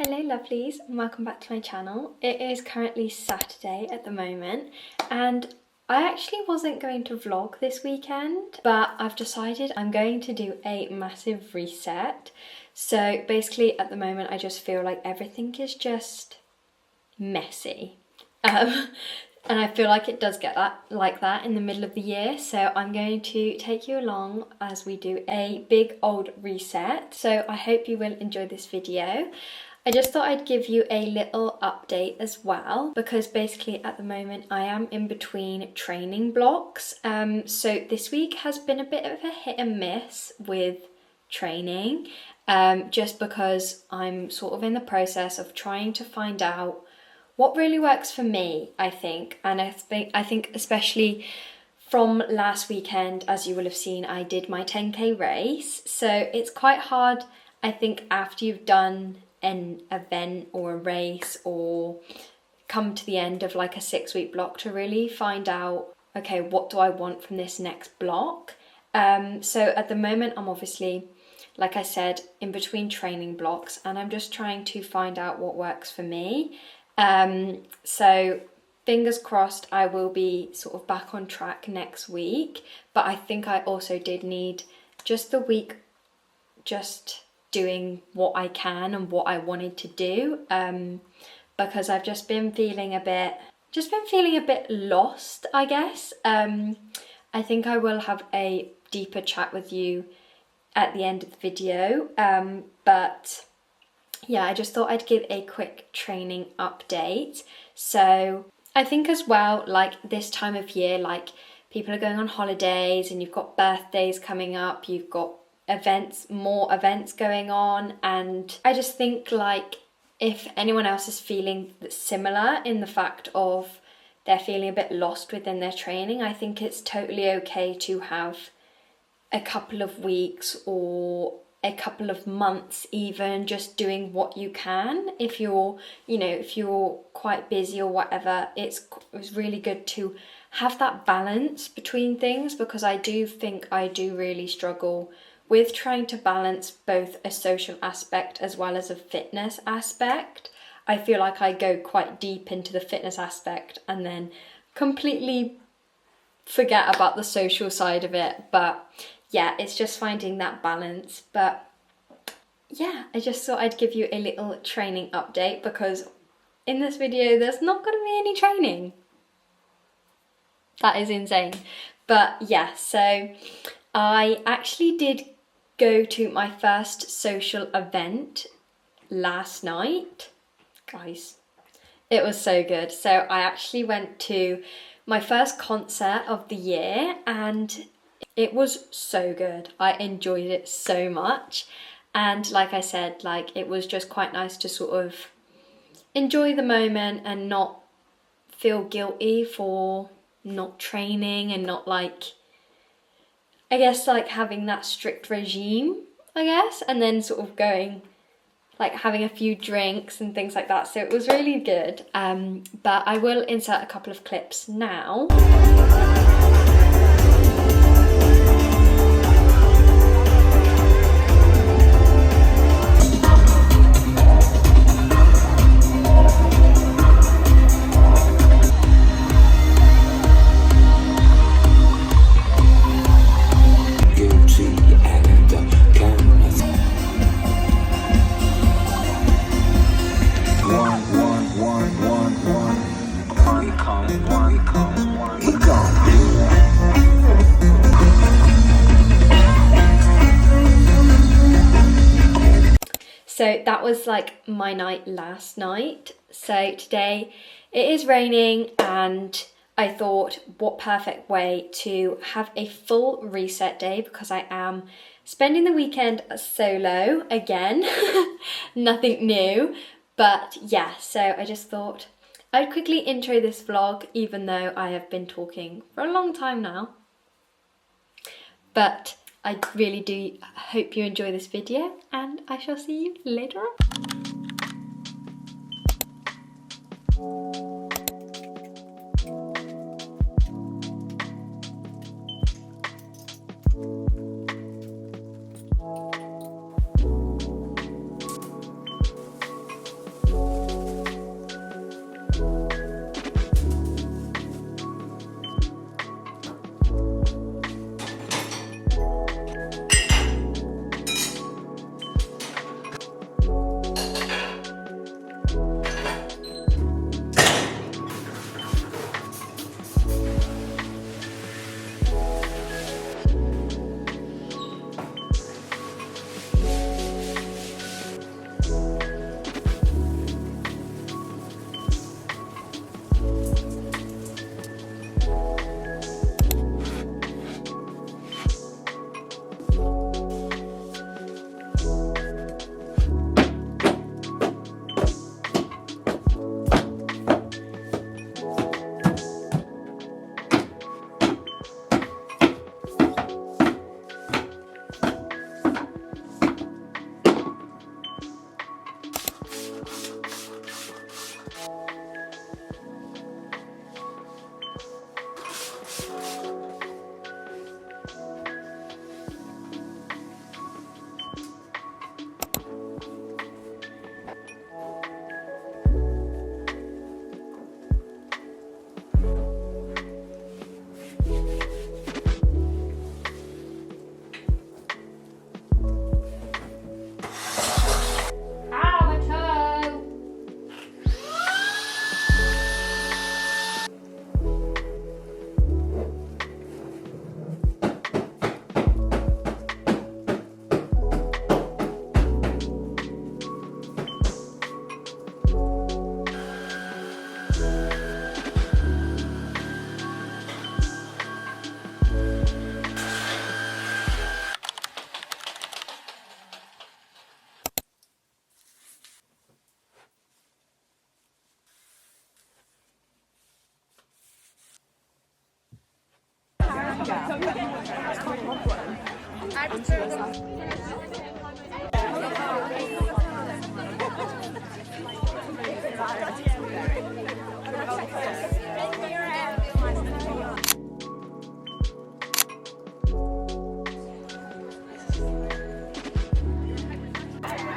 Hello lovelies and welcome back to my channel. It is currently Saturday at the moment and I actually wasn't going to vlog this weekend, but I've decided I'm going to do a massive reset. So basically at the moment I just feel like everything is just messy. And I feel like it does get like that in the middle of the year, so I'm going to take you along as we do a big old reset. So I hope you will enjoy this video. I just thought I'd give you a little update as well, because basically at the moment I am in between training blocks. So this week has been a bit of a hit and miss with training, just because I'm sort of in the process of trying to find out what really works for me, I think. And I think especially from last weekend, as you will have seen, I did my 10k race. So it's quite hard, I think, after you've done an event or a race or come to the end of like a 6-week block to really find out, okay, what do I want from this next block? So at the moment I'm obviously, like I said, in between training blocks and I'm just trying to find out what works for me. So fingers crossed I will be sort of back on track next week, but I think I also did need just the week just doing what I can and what I wanted to do, because I've just been feeling a bit lost, I guess. I think I will have a deeper chat with you at the end of the video, but yeah, I just thought I'd give a quick training update. So I think as well, like this time of year, like people are going on holidays and you've got birthdays coming up, you've got more events going on, and I just think like if anyone else is feeling similar in the fact of they're feeling a bit lost within their training, I think it's totally okay to have a couple of weeks or a couple of months even just doing what you can. If you're quite busy or whatever, it's really good to have that balance between things, because I do think I do really struggle with trying to balance both a social aspect as well as a fitness aspect. I feel like I go quite deep into the fitness aspect and then completely forget about the social side of it. But yeah, it's just finding that balance. But yeah, I just thought I'd give you a little training update, because in this video there's not going to be any training. That is insane. But yeah, so I actually did go to my first social event last night. Guys, it was so good. So I actually went to my first concert of the year and it was so good. I enjoyed it so much. And like I said, like it was just quite nice to sort of enjoy the moment and not feel guilty for not training and not like, I guess, like having that strict regime, I guess, and then sort of going, like having a few drinks and things like that. So it was really good. But I will insert a couple of clips now. So that was like my night last night. So today it is raining and I thought what perfect way to have a full reset day, because I am spending the weekend solo again. Nothing new, but yeah, so I just thought I'd quickly intro this vlog, even though I have been talking for a long time now. But I really do hope you enjoy this video and I shall see you later on.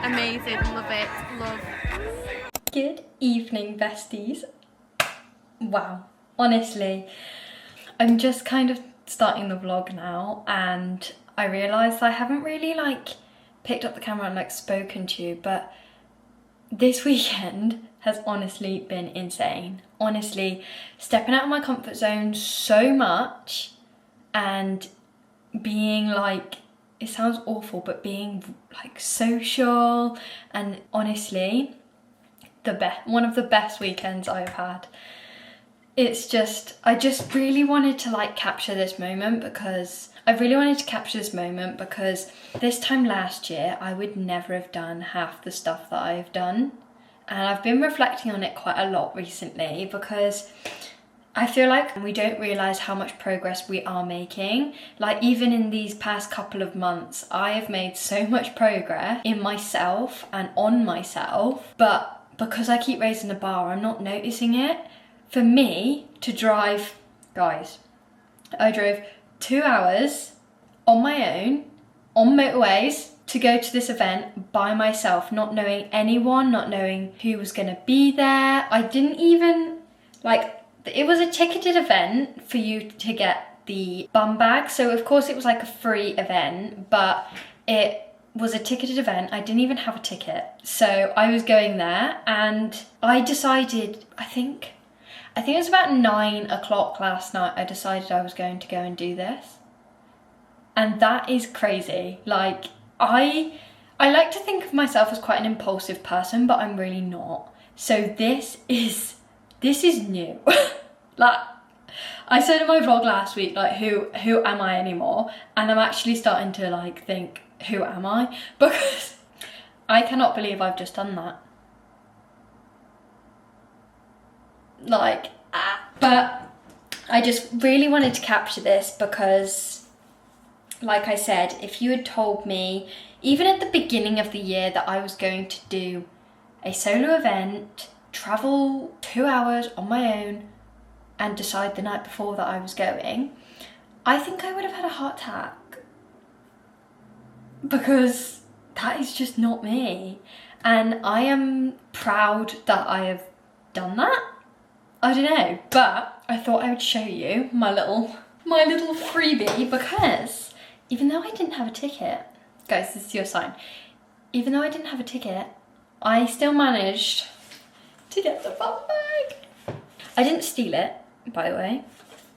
Amazing, love it, love. Good evening, besties. Wow, honestly, I'm just kind of starting the vlog now, and I realised I haven't really picked up the camera and spoken to you, but this weekend has honestly been insane. Honestly, stepping out of my comfort zone so much and being it sounds awful, but being social, and honestly, one of the best weekends I've had. It's just, I just really wanted to capture this moment because this time last year I would never have done half the stuff that I've done, and I've been reflecting on it quite a lot recently because I feel like we don't realise how much progress we are making. Even in these past couple of months, I have made so much progress in myself and on myself, but because I keep raising the bar, I'm not noticing it. For me to drive, guys, I drove 2 hours on my own, on motorways, to go to this event by myself, not knowing anyone, not knowing who was gonna be there. I didn't even, it was a ticketed event for you to get the bum bag. So of course it was a free event, but it was a ticketed event. I didn't even have a ticket. So I was going there, and I decided, I think it was about 9 o'clock last night, I decided I was going to go and do this. And that is crazy. I like to think of myself as quite an impulsive person, but I'm really not. So this is new. I said in my vlog last week, who am I anymore? And I'm actually starting to think, who am I? Because I cannot believe I've just done that. But I just really wanted to capture this because, like I said, if you had told me, even at the beginning of the year, that I was going to do a solo event, travel 2 hours on my own, and decide the night before that I was going, I think I would have had a heart attack. Because that is just not me. And I am proud that I have done that. I don't know, but I thought I would show you my little freebie, because even though I didn't have a ticket, guys, this is your sign. Even though I didn't have a ticket, I still managed to get the bum bag. I didn't steal it, by the way.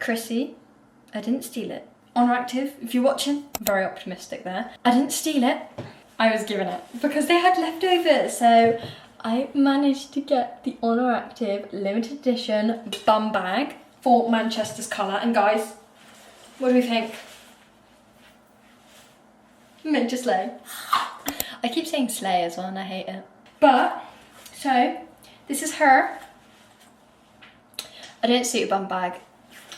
Crazyyy, I didn't steal it. Oneractive, if you're watching, very optimistic there. I didn't steal it, I was given it because they had leftovers. So I managed to get the oneractive limited edition bum bag for Manchester's colour. And guys, what do we think? Meant to slay. I keep saying slay as well and I hate it. But, so, this is her. I don't suit a bum bag.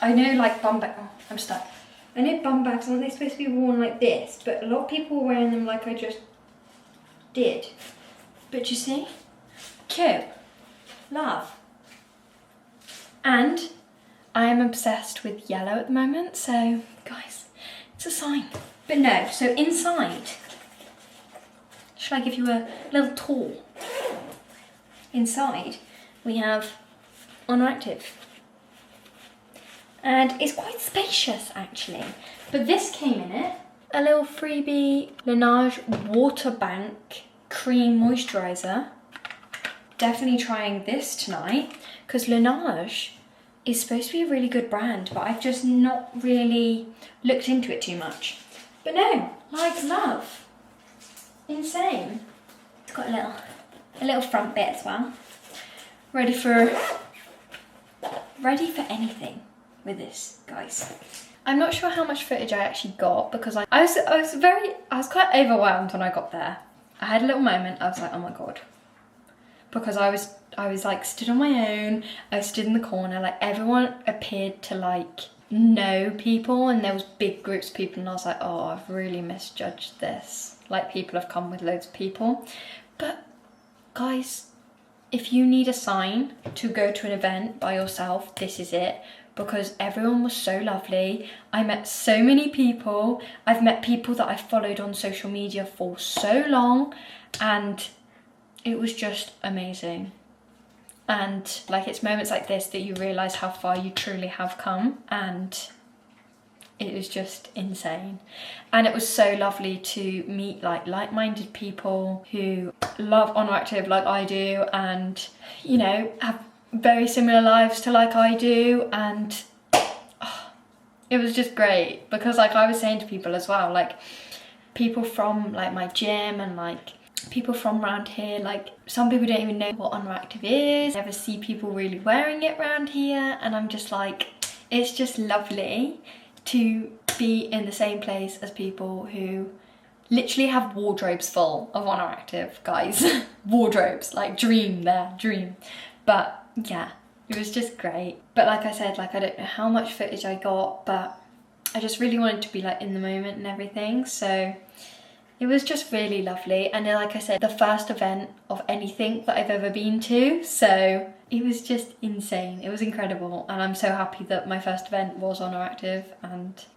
I know bum bag, oh, I'm stuck. I know bum bags, aren't they supposed to be worn like this? But a lot of people were wearing them like I just did. But you see? Cute. Love. And I am obsessed with yellow at the moment, so guys, it's a sign. But no, so inside, shall I give you a little tour? Inside, we have oneractive. And it's quite spacious actually. But this came in it, a little freebie Laneige Water Bank Cream Moisturiser. Definitely trying this tonight, because Laneige is supposed to be a really good brand, but I've just not really looked into it too much. But no, love. Insane. It's got a little front bit as well. Ready for anything with this, guys. I'm not sure how much footage I actually got because I was quite overwhelmed when I got there. I had a little moment, I was like, oh my god. Because I was stood on my own, I was stood in the corner, everyone appeared to know people, and there was big groups of people, and I was like, oh, I've really misjudged this. Like, people have come with loads of people. But guys, if you need a sign to go to an event by yourself, this is it, because everyone was so lovely. I met so many people. I've met people that I've followed on social media for so long, and it was just amazing. And like, it's moments like this that you realise how far you truly have come, and it was just insane. And it was so lovely to meet like-minded people who love oneractive like I do, and you know, have very similar lives to like I do. And it was just great, because like I was saying to people as well, like people from like my gym and like people from around here, like some people don't even know what oneractive is. I never see people really wearing it around here, and I'm just like, it's just lovely to be in the same place as people who literally have wardrobes full of oneractive, guys. Wardrobes, like dream. But yeah, it was just great. But like I said, like I don't know how much footage I got, but I just really wanted to be like in the moment and everything, so it was just really lovely. And then, like I said, the first event of anything that I've ever been to, so it was just insane. It was incredible, and I'm so happy that my first event was oneractive.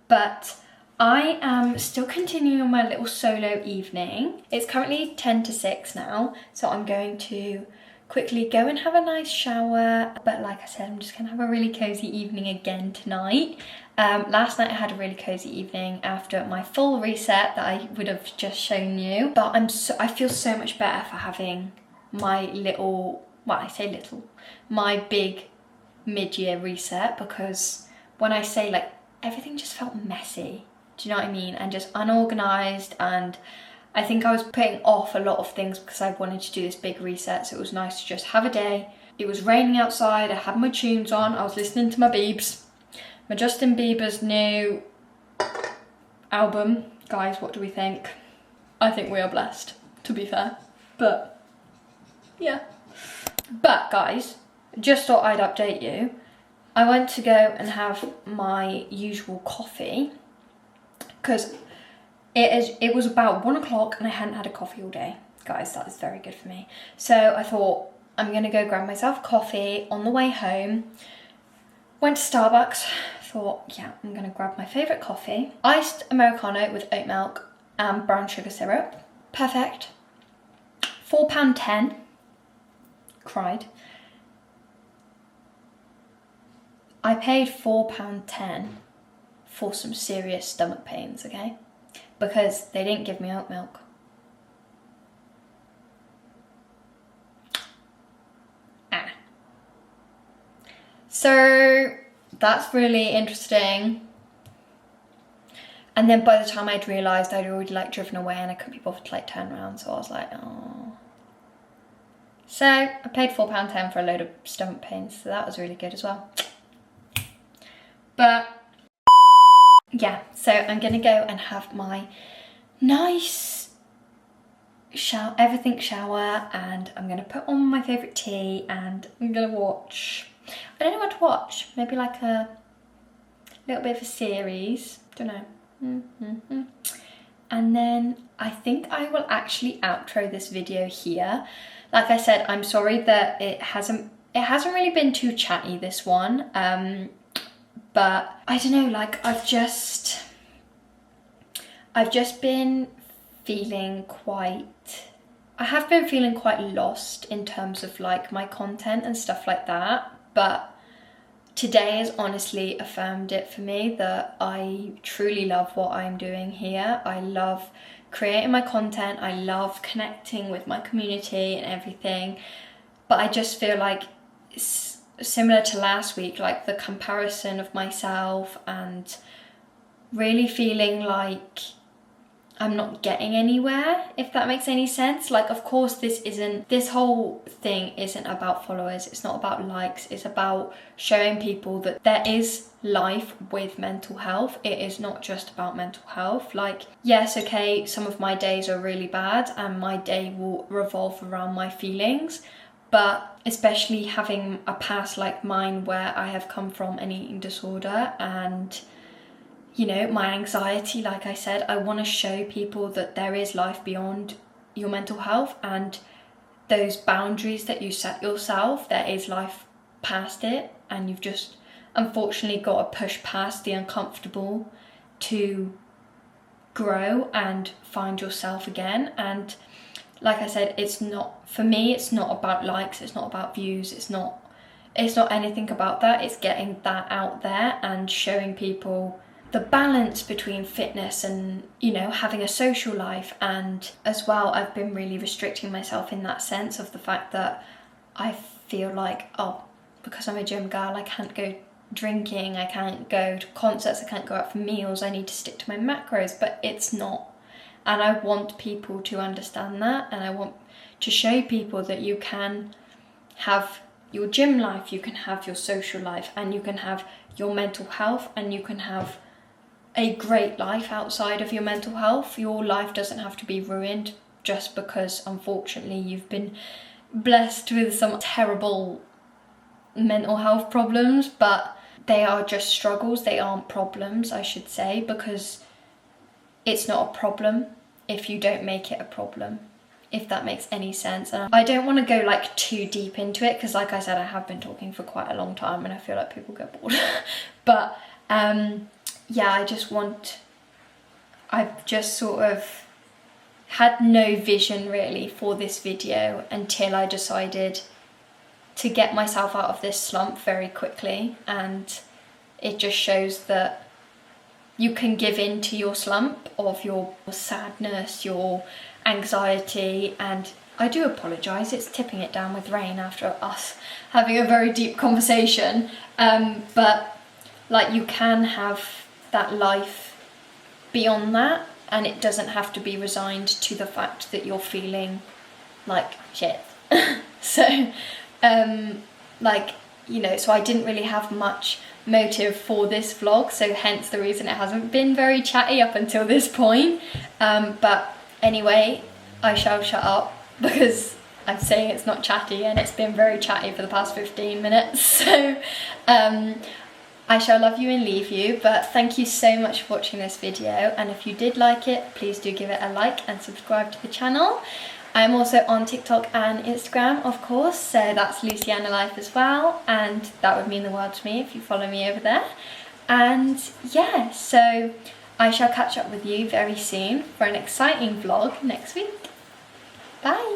But I am still continuing on my little solo evening. It's currently 10 to 6 now, so I'm going to quickly go and have a nice shower. But like I said, I'm just gonna have a really cozy evening again tonight. Last night I had a really cozy evening after my full reset that I would have just shown you. But I feel so much better for having my little, well, I say little, my big mid-year reset, because when I say like, everything just felt messy. Do you know what I mean? And just unorganised, and I think I was putting off a lot of things because I wanted to do this big reset, so it was nice to just have a day. It was raining outside, I had my tunes on, I was listening to my Biebs. My Justin Bieber's new album. Guys, what do we think? I think we are blessed, to be fair. But yeah. But guys, just thought I'd update you. I went to go and have my usual coffee, because it was about 1 o'clock and I hadn't had a coffee all day. Guys, that is very good for me. So I thought, I'm gonna go grab myself a coffee on the way home. Went to Starbucks, thought, yeah, I'm gonna grab my favourite coffee. Iced Americano with oat milk and brown sugar syrup. Perfect. £4.10. Cried. I paid £4.10 for some serious stomach pains, okay? Because they didn't give me oat milk. So that's really interesting. And then by the time I'd realised, I'd already like driven away and I couldn't be bothered to like turn around, so I was like, oh. So I paid £4.10 for a load of stomach pains, so that was really good as well. But yeah, so I'm gonna go and have my nice shower, and I'm gonna put on my favourite tea, and I'm gonna watch, I don't know what to watch, maybe like a little bit of a series, don't know. And then I think I will actually outro this video here. Like I said, I'm sorry that it hasn't really been too chatty, this one. But I don't know, like I've just been feeling quite, I have been feeling quite lost in terms of like my content and stuff like that. But today has honestly affirmed it for me that I truly love what I'm doing here. I love creating my content. I love connecting with my community and everything. But I just feel like it's similar to last week, like the comparison of myself and really feeling like I'm not getting anywhere, if that makes any sense. Like, of course, this whole thing isn't about followers, it's not about likes, it's about showing people that there is life with mental health. It is not just about mental health. Like, yes, okay, some of my days are really bad and my day will revolve around my feelings, but especially having a past like mine where I have come from an eating disorder and, you know, my anxiety, like I said, I want to show people that there is life beyond your mental health and those boundaries that you set yourself, there is life past it, and you've just unfortunately got to push past the uncomfortable to grow and find yourself again. And like I said, it's not, for me, it's not about likes, it's not about views, it's not anything about that. It's getting that out there and showing people the balance between fitness and, you know, having a social life. And as well, I've been really restricting myself in that sense of the fact that I feel like, oh, because I'm a gym girl, I can't go drinking, I can't go to concerts, I can't go out for meals, I need to stick to my macros, but it's not. And I want people to understand that, and I want to show people that you can have your gym life, you can have your social life, and you can have your mental health, and you can have a great life outside of your mental health. Your life doesn't have to be ruined just because, unfortunately, you've been blessed with some terrible mental health problems, but they are just struggles, they aren't problems, I should say, because it's not a problem if you don't make it a problem, if that makes any sense. And I don't want to go like too deep into it because, like I said, I have been talking for quite a long time and I feel like people get bored. But yeah, I've just sort of had no vision really for this video until I decided to get myself out of this slump very quickly. And it just shows that you can give in to your slump of your sadness, your anxiety. And I do apologise, it's tipping it down with rain after us having a very deep conversation. But like, you can have that life beyond that, and it doesn't have to be resigned to the fact that you're feeling like shit. So like, you know, so I didn't really have much motive for this vlog, so hence the reason it hasn't been very chatty up until this point. But anyway, I shall shut up because I'm saying it's not chatty and it's been very chatty for the past 15 minutes. So I shall love you and leave you, but thank you so much for watching this video, and if you did like it, please do give it a like and subscribe to the channel. I'm also on TikTok and Instagram, of course, so that's Luciana Life as well, and that would mean the world to me if you follow me over there. And yeah, so I shall catch up with you very soon for an exciting vlog next week. Bye!